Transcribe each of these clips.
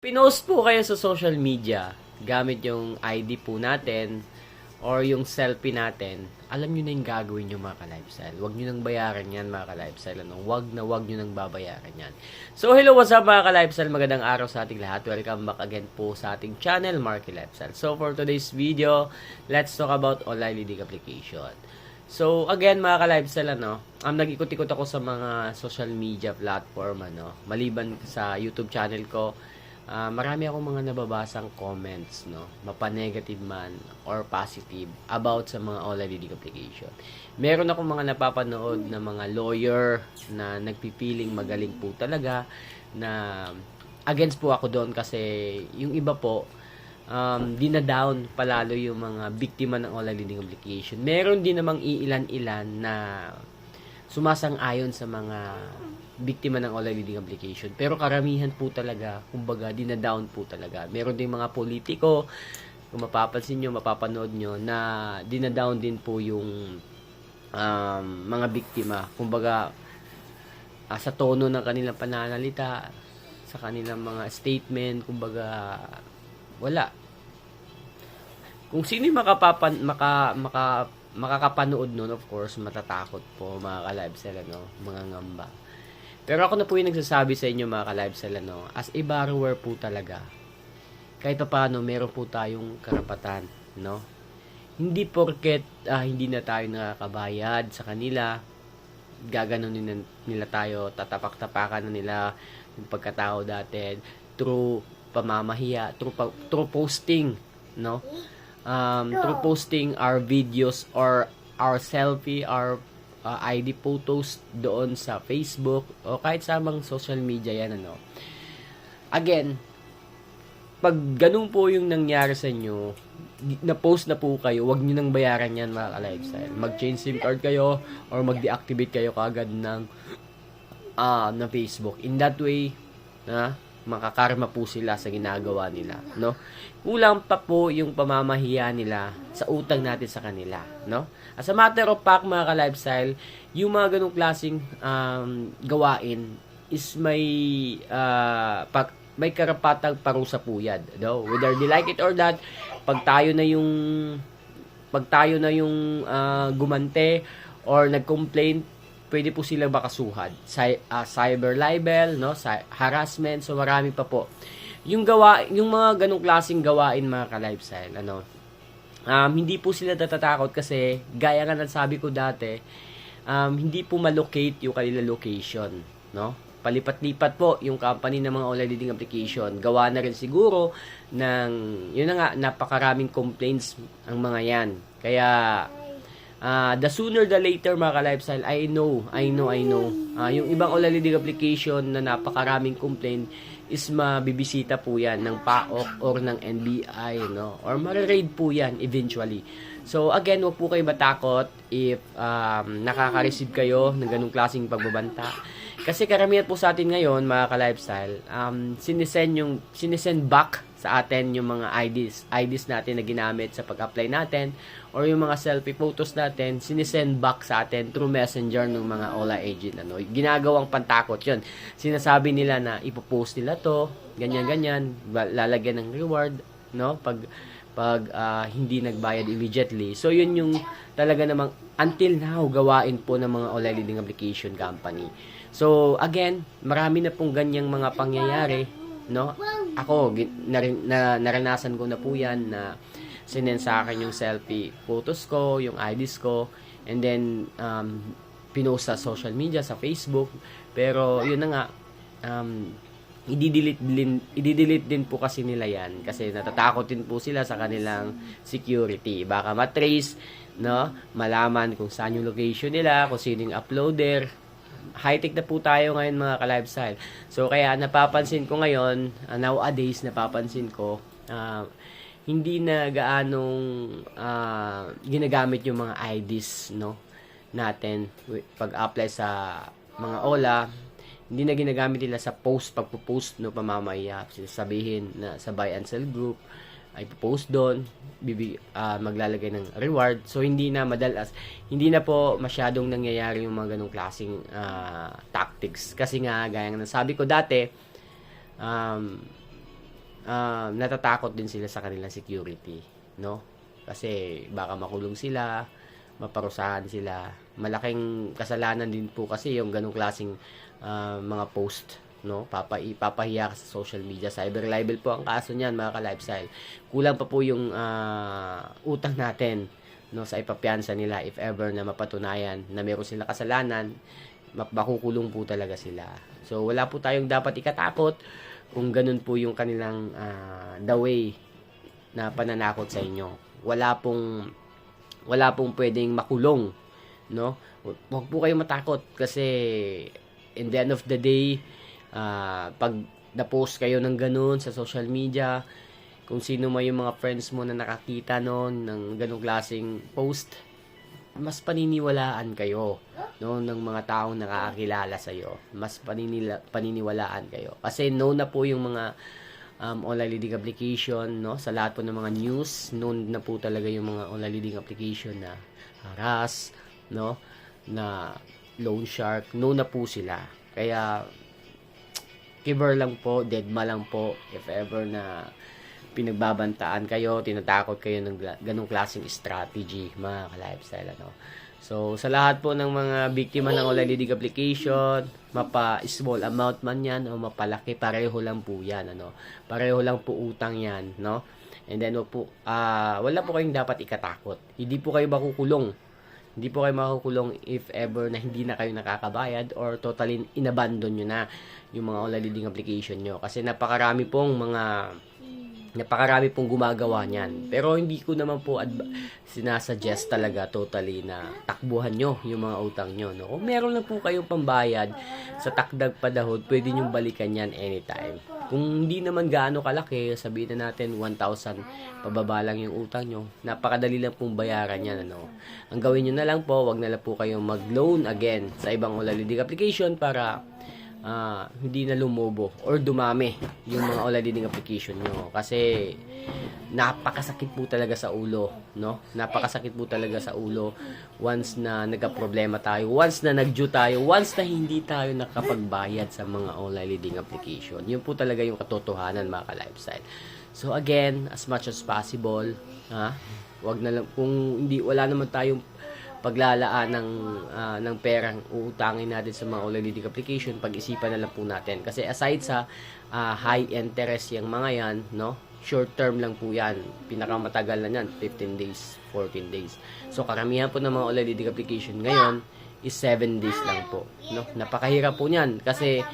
Pinost po kayo sa social media gamit yung ID po natin or yung selfie natin, alam nyo na yung gagawin nyo mga ka-lifestyle. Huwag nyo nang bayaran yan mga ka-lifestyle. Ano? Huwag nyo nang babayaran yan. So hello, what's up mga ka-lifestyle? Magandang araw sa ating lahat. Welcome back again po sa ating channel, Marky Lifestyle. So for today's video, let's talk about online leading application. So again mga ka-lifestyle, nag-ikot-ikot ako sa mga social media platform, maliban sa YouTube channel ko. Marami akong mga nababasang comments, mapa-negative man or positive about sa mga online leading application. Meron akong mga napapanood na mga lawyer na nagpipiling magaling po talaga, na against po ako doon kasi yung iba po dinadown palalo yung mga biktima ng online leading application. Meron din namang iilan-ilan na sumasang-ayon sa mga biktima ng online leading application. Pero karamihan po talaga, kumbaga, dinadown po talaga. Meron din mga politiko, kung mapapansin nyo, mapapanood nyo, na dinadown din po yung mga biktima. Kumbaga, sa tono ng kanilang pananalita, sa kanilang mga statement, kumbaga, wala. Kung sino yung makakapanood nun, of course, matatakot po mga ka-lifestyle, mga ngamba. Pero ako na po yung nagsasabi sa inyo mga ka-lifestyle, as a borrower po talaga, kahit pa paano, meron po tayong karapatan, Hindi porket hindi na tayo nakakabayad sa kanila, gaganunin nila tayo, tatapak-tapakan na nila yung pagkatao dati, through pamamahiya, through posting, through posting our videos or our selfie, our ID photos doon sa Facebook o kahit sa mga social media yan, Again, pag ganun po yung nangyari sa inyo, na-post na po kayo, wag nyo nang bayaran yan mga ka-lifestyle. Mag-change SIM card kayo or mag-deactivate kayo kagad ng na Facebook. In that way, makakarma po sila sa ginagawa nila, Kulang pa po yung pamamahiya nila sa utang natin sa kanila, As a matter of fact, mga ka-lifestyle, yung mga ganung klaseng gawain is may karapatang parusa po yan, Whether they like it or not, pag tayo na yung gumante or nag-complain, pwede po sila makasuhan. Cyber libel, harassment, so marami pa po. Yung mga ganung klaseng gawain mga ka-lifestyle, hindi po sila natatakot kasi gaya nga ng sabi ko dati, hindi po malocate yung kanila location, Palipat-lipat po yung company ng mga online leading application. Gawa na rin siguro ng, yun na nga, napakaraming complaints ang mga yan. Kaya, the sooner the later mga ka-lifestyle, I know, yung ibang online leading application na napakaraming complaint is mabibisita po yan ng PAOK or ng NBI, or ma-raid po yan eventually. So again, wag po kayo matakot if nakaka-receive kayo ng ganung klaseng pagbabanta. Kasi karamihan po sa atin ngayon, mga ka-lifestyle, sinesend back sa atin yung mga IDs natin na ginamit sa pag-apply natin, or yung mga selfie photos natin, sinesend back sa atin through messenger ng mga online agent. Ginagawang pantakot yun. Sinasabi nila na ipopost nila to, ganyan-ganyan, lalagyan ng reward, pag hindi nagbayad immediately. So, yun yung talaga namang until now gawain po ng mga online leading application company. So, again, marami na pong ganyang mga pangyayari, Ako, naranasan ko na po yan na sinend sa akin yung selfie photos ko, yung IDs ko, and then, pinost sa social media, sa Facebook. Pero, yun na nga, i-delete din po kasi nila yan kasi natatakot din po sila sa kanilang security. Baka matrace, malaman kung saan yung location nila, kung sino yung uploader. High-tech na po tayo ngayon mga ka-lifestyle. So kaya napapansin ko ngayon, nowadays napapansin ko, hindi na gaanong ginagamit yung mga IDs natin pag-apply sa mga OLA. Hindi na ginagamit nila sa pagpo-post pamamaya. Sabihin na sa buy and sell group ay post doon, maglalagay ng reward. So hindi na po masyadong nangyayari yung mga ganong klaseng tactics. Kasi nga, gaya ng sabi ko dati, natatakot din sila sa kanilang security, no? Kasi baka makulong sila, maparusahan sila. Malaking kasalanan din po kasi yung ganung klaseng mga post, no? Papahiya ka sa social media. Cyber libel po ang kaso niyan, mga ka-lifestyle. Kulang pa po yung utang natin, no, sa ipapiyansa nila if ever na mapatunayan na meron sila kasalanan, makukulong po talaga sila. So wala po tayong dapat ikatakot kung ganun po yung kanilang the way na pananakot sa inyo. Wala pong pwedeng makulong, no? Huwag po kayong matakot kasi in the end of the day, pag na-post kayo ng ganun sa social media, kung sino man yung mga friends mo na nakakita noon ng ganung klaseng post, mas paniniwalaan kayo, no, ng mga taong nakakakilala sa iyo. Mas paniniwalaan kayo. Kasi known na po yung mga online leading application, no, sa lahat po ng mga news, known na po talaga yung mga online leading application na harass, no, na loan shark, known na po sila. Kaya kiber lang po, deadma lang po if ever na pinagbabantaan kayo, tinatakot kayo ng ganong klaseng strategy, mga ka-lifestyle, ano. So, sa lahat po ng mga biktima ng online leading application, mapa-small amount man yan o mapalaki, pareho lang po yan, ano. Pareho lang po utang yan, no. And then, wala po kayong dapat ikatakot. Hindi po kayo makukulong. Hindi po kayo makukulong if ever na hindi na kayo nakakabayad or totally inabandon nyo na yung mga online leading application nyo. Kasi napakarami pong gumagawa niyan. Pero hindi ko naman po sinasuggest talaga totally na takbuhan nyo yung mga utang nyo, no? Kung meron lang po kayong pambayad sa takdag padahod, pwede nyo balikan yan anytime. Kung hindi naman gaano kalaki, sabihin na natin 1,000 pababa lang yung utang nyo, napakadali lang pong bayaran yan, ano? Ang gawin nyo na lang po, wag na lang po kayong mag-loan again sa ibang online leading application para hindi na lumobo or dumami yung mga online leading application nyo. Kasi napakasakit po talaga sa ulo, no? Napakasakit po talaga sa ulo once na nagka-problema tayo, once na nag-due tayo, once na hindi tayo nakapagbayad sa mga online leading application. Yun po talaga yung katotohanan, mga ka-lifestyle. So again, as much as possible, wag na lang, kung wala naman tayong paglalaan ng perang uutangin natin sa mga online leading application, pag-isipan na lang po natin. Kasi aside sa high interest yung mga yan, no, short term lang po yan. Pinakamatagal na yan, 15 days, 14 days. So karamihan po ng mga online leading application ngayon is 7 days lang po, no. Napakahirap po niyan kasi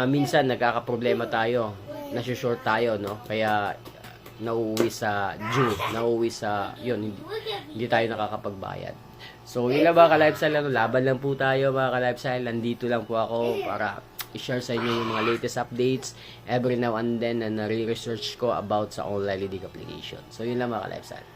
minsan nagkakaproblema tayo, nasi-short tayo, no, kaya nauuwi sa due, nauuwi sa yun, hindi tayo nakakapagbayad. So, yun lang, mga ka-lifestyle, laban lang po tayo, mga ka-lifestyle. Nandito lang po ako para i-share sa inyo yung mga latest updates every now and then na nare-research ko about sa online leading application. So, yun lang, mga ka-lifestyle.